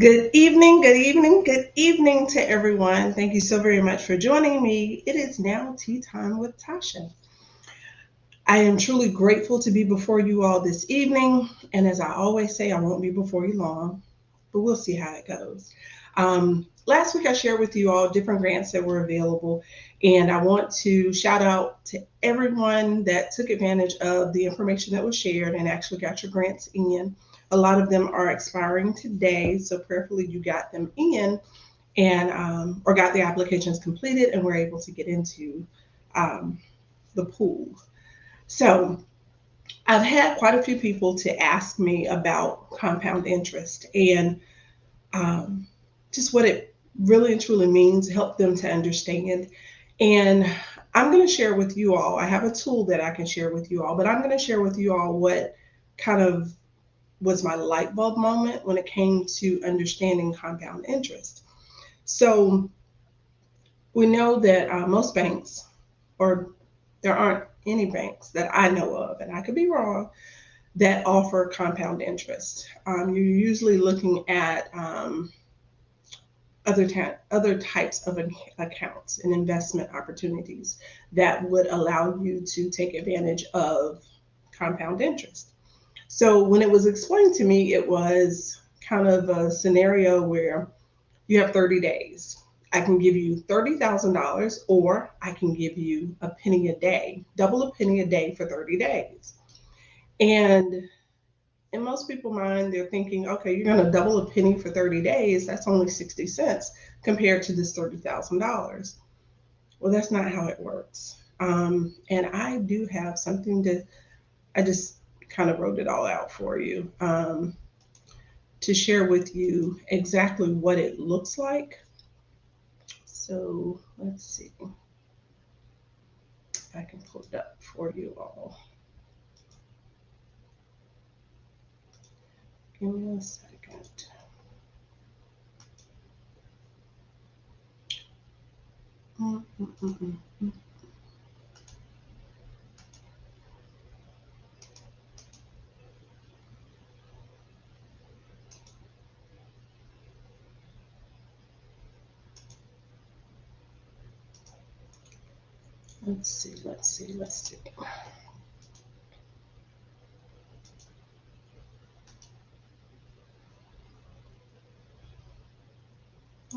Good evening, good evening, good evening to everyone. Thank you so very much for joining me. It is now tea time with Tasha. I am truly grateful to be before you all this evening. And as I always say, I won't be before you long, but we'll see how it goes. Last week, I shared with you all different grants that were available. And I want to shout out to everyone that took advantage of the information that was shared and actually got your grants in. A lot of them are expiring today, so prayerfully you got them in and or got the applications completed and were able to get into um, the pool. So I've had quite a few people to ask me about compound interest and um, just what it really and truly means, help them to understand. And I'm going to share with you all, I have a tool that I can share with you all, but I'm going to share with you all what kind of was my light bulb moment when it came to understanding compound interest. So we know that most banks, or there aren't any banks that I know of, and I could be wrong, that offer compound interest. You're usually looking at other types of accounts and investment opportunities that would allow you to take advantage of compound interest. So when it was explained to me, it was kind of a scenario where you have 30 days. I can give you $30,000 or I can give you a penny a day, double a penny a day for 30 days. And in most people's mind, they're thinking, okay, you're going to double a penny for 30 days. That's only 60 cents compared to this $30,000. Well, that's not how it works. And I do have something I just kind of wrote it all out for you to share with you exactly what it looks like. So let's see if I can pull it up for you all. Give me a second. Mm-mm-mm-mm. Let's see.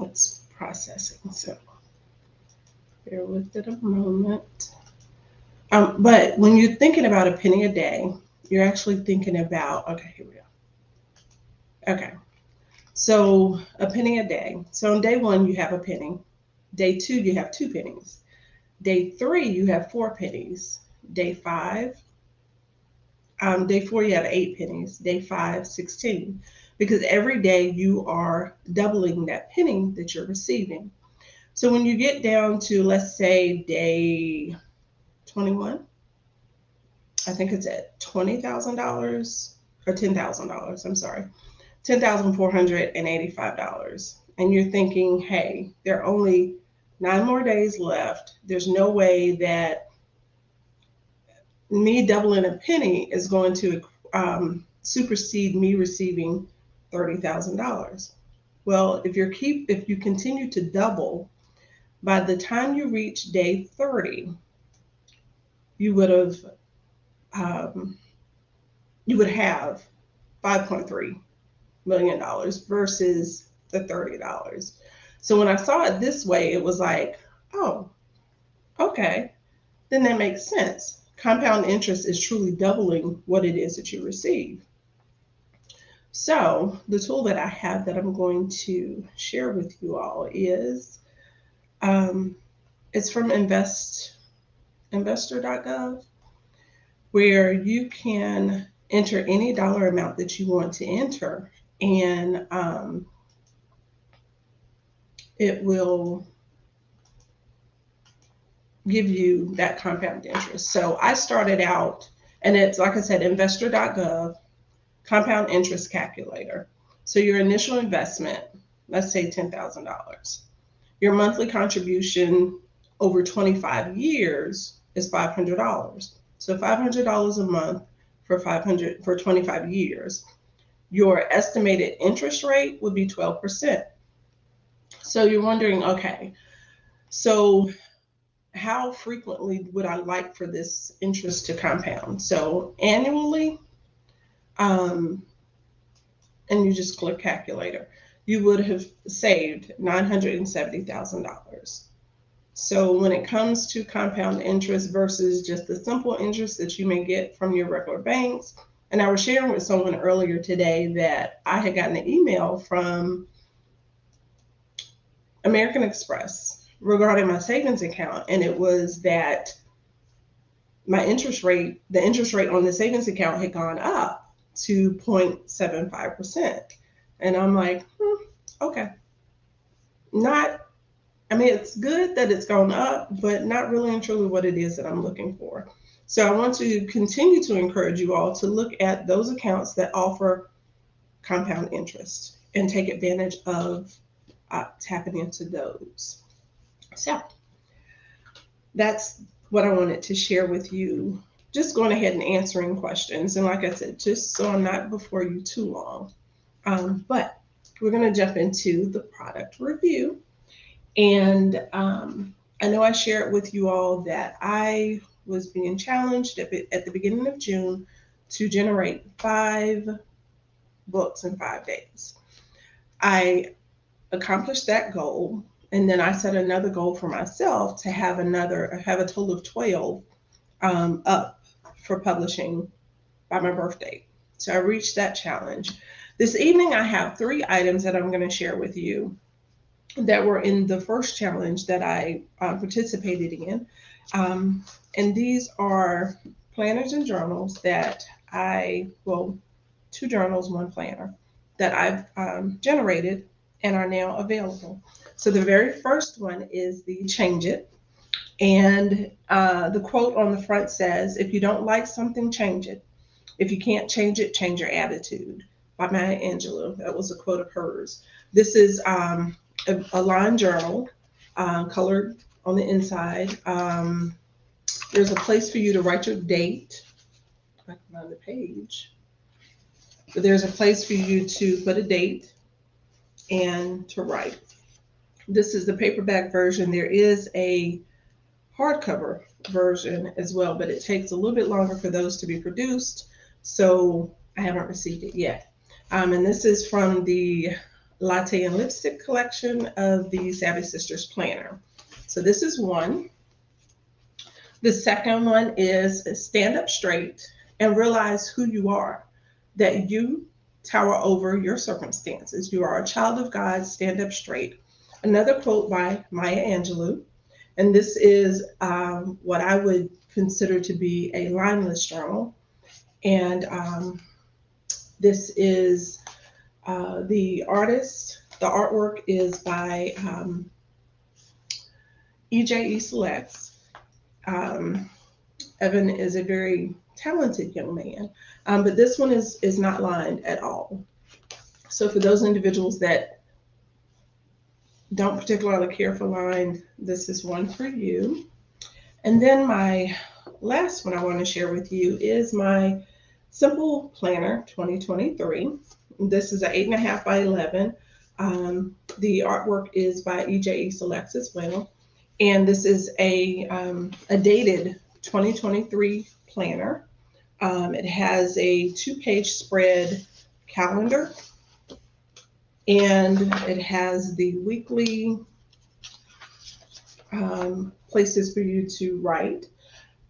It's processing, so bear with it a moment. But when you're thinking about a penny a day, you're actually thinking about, okay, here we go. Okay, so a penny a day. So on day one, you have a penny. Day two, you have two pennies. Day three, you have four pennies. Day five, day four, you have eight pennies. Day five, 16. Because every day you are doubling that penny that you're receiving. So when you get down to, let's say, day 21, I think it's at $20,000 or $10,000. I'm sorry, $10,485. And you're thinking, hey, there are only 9 more days left. There's no way that me doubling a penny is going to supersede me receiving $30,000. Well, if you continue to double, by the time you reach day 30, you would have um, you would have $5.3 million versus the $30. So when I saw it this way, it was like, oh, okay, then that makes sense. Compound interest is truly doubling what it is that you receive. So the tool that I have that I'm going to share with you all is it's from investor.gov, where you can enter any dollar amount that you want to enter, and it will give you that compound interest. So I started out, and it's like I said, investor.gov, compound interest calculator. So your initial investment, let's say $10,000. Your monthly contribution over 25 years is $500. So $500 a month for 25 years. your estimated interest rate would be 12%. So you're wondering, okay, so how frequently would I like for this interest to compound? So annually, um, and you just click calculator, you would have saved $970,000. So when it comes to compound interest versus just the simple interest that you may get from your regular banks, and I was sharing with someone earlier today that I had gotten an email from American Express regarding my savings account, and it was that the interest rate on the savings account had gone up to 0.75%. And I'm like, okay, not, I mean, it's good that it's gone up, but not really and truly what it is that I'm looking for. So I want to continue to encourage you all to look at those accounts that offer compound interest and take advantage of tapping into those. So that's what I wanted to share with you. Just going ahead and answering questions. And like I said, just so I'm not before you too long. But we're going to jump into the product review. And I know I shared with you all that I was being challenged at the beginning of June to generate 5 books in 5 days. I accomplished that goal. And then I set another goal for myself to have a total of 12 up for publishing by my birthday. So I reached that challenge. This evening, I have 3 items that I'm going to share with you that were in the first challenge that I participated in. And these are planners and journals that 2 journals, 1 planner that I've generated and are now available. So the very first one is the Change It. And the quote on the front says, "If you don't like something, change it. If you can't change it, change your attitude," by Maya Angelou. That was a quote of hers. This is a lined journal, colored on the inside. There's a place for you to write your date. I can find the page. But there's a place for you to put a date and to write. This is the paperback version. There is a hardcover version as well, but it takes a little bit longer for those to be produced, so I haven't received it yet. And this is from the Latte and Lipstick collection of the Savvy Sisters Planner. So this is one. The second one is Stand Up Straight and Realize Who You Are, that you tower over your circumstances. You are a child of God, stand up straight. Another quote by Maya Angelou. And this is what I would consider to be a lineless journal. And this is the artwork is by EJE Selects. Evan is a very talented young man, but this one is not lined at all. So for those individuals that don't particularly care for lined, this is one for you. And then my last one I want to share with you is my Simple Planner 2023. This is an 8.5 by 11. The artwork is by EJE Selects as well. And this is a dated 2023 planner. It has a 2-page spread calendar, and it has the weekly places for you to write.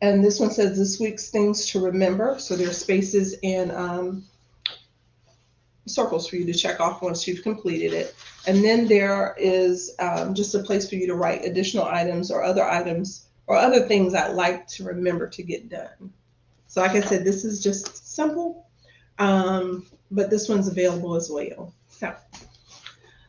And this one says this week's things to remember. So there's spaces and circles for you to check off once you've completed it. And then there is just a place for you to write additional items or other things I'd like to remember to get done. So like I said, this is just simple, but this one's available as well. So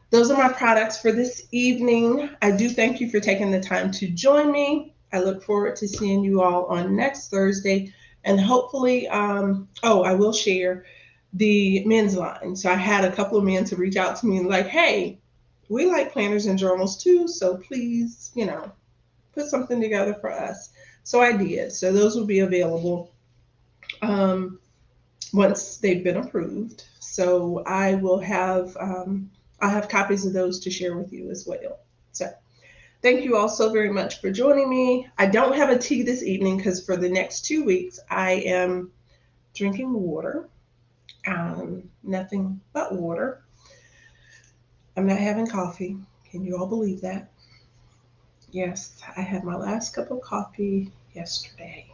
those are my products for this evening. I do thank you for taking the time to join me. I look forward to seeing you all on next Thursday. And hopefully, I will share the men's line. So I had a couple of men to reach out to me and like, hey, we like planners and journals too. So please, put something together for us. So I did. So those will be available once they've been approved. So I'll have copies of those to share with you as well. So thank you all so very much for joining me. I don't have a tea this evening because for the next 2 weeks I am drinking water, nothing but water. I'm not having coffee. Can you all believe that? Yes, I had my last cup of coffee yesterday.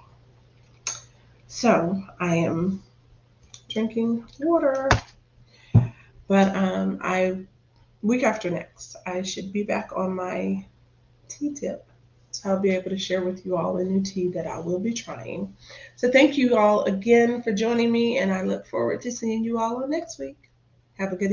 So I am drinking water. But I week after next, I should be back on my tea tip. So I'll be able to share with you all a new tea that I will be trying. So thank you all again for joining me, and I look forward to seeing you all on next week. Have a good evening.